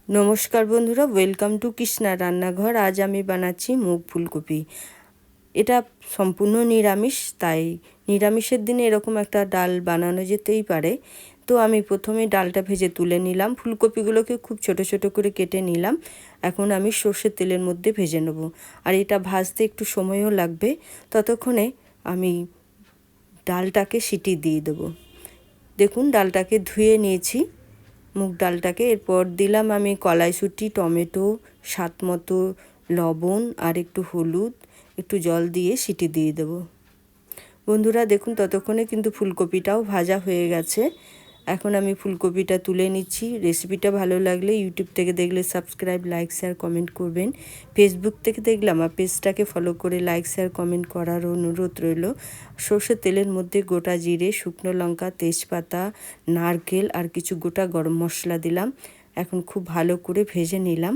নমস্কার বন্ধুরা, welcome to Krishna রান্নাঘর। আজ আমি বানাচ্ছি মুগ ফুলকপি। এটা সম্পূর্ণ নিরামিষ, তাই নিরামিষের দিনে এরকম একটা ডাল বানানো যেতেই পারে। তো আমি প্রথমে ডালটা ভেজে তুলে নিলাম, ফুলকপিগুলোকে খুব ছোট ছোট করে কেটে নিলাম। এখন আমি সর্ষের তেলের মধ্যে ভেজে নেব, আর এটা ভাজতে একটু সময়ও লাগবে। ততক্ষণে আমি ডালটাকে সিটি দিয়ে দেবো। দেখুন, ডালটাকে ধুয়ে নিয়েছি, মুগ ডালটাকে। এরপর দিলাম আমি কড়াইশুঁটি, টমেটো, স্বাদ মতো লবণ আর একটু হলুদ, একটু জল দিয়ে সিটি দিয়ে দেবো। বন্ধুরা দেখুন, ততক্ষণে কিন্তু ফুলকপিটাও ভাজা হয়ে গেছে। এখন আমি ফুলকপিটা তুলে নিচ্ছি। রেসিপিটা ভালো লাগলে ইউটিউব থেকে দেখলে সাবস্ক্রাইব, লাইক, শেয়ার, কমেন্ট করবেন। ফেসবুক থেকে দেখলে আমার পেজটাকে ফলো করে লাইক, শেয়ার, কমেন্ট করার অনুরোধ রইল। সর্ষের তেলের মধ্যে গোটা জিরে, শুকনো লঙ্কা, তেজপাতা, নারকেল আর কিছু গোটা গরম মশলা দিলাম। এখন খুব ভালো করে ভেজে নিলাম।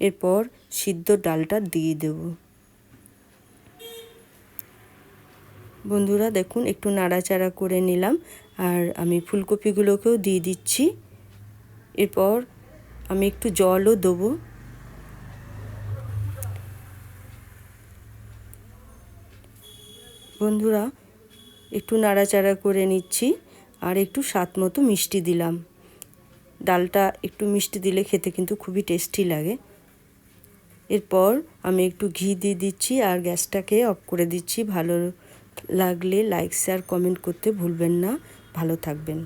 এরপর সিদ্ধ ডালটা দিয়ে দেবো। বন্ধুরা দেখুন, একটু নাড়াচাড়া করে নিলাম, আর আমি ফুলকপিগুলোকেও দিয়ে দিচ্ছি। এরপর আমি একটু জলও দেবো। বন্ধুরা একটু নাড়াচাড়া করে নিচ্ছি, আর একটু স্বাদ মতো মিষ্টি দিলাম। ডালটা একটু মিষ্টি দিলে খেতে কিন্তু খুবই টেস্টি লাগে। এরপর আমি একটু ঘি দিয়ে দিচ্ছি, আর গ্যাসটাকে অফ করে দিচ্ছি। ভালো লাগলে লাইক, শেয়ার, কমেন্ট করতে ভুলবেন না। ভালো থাকবেন।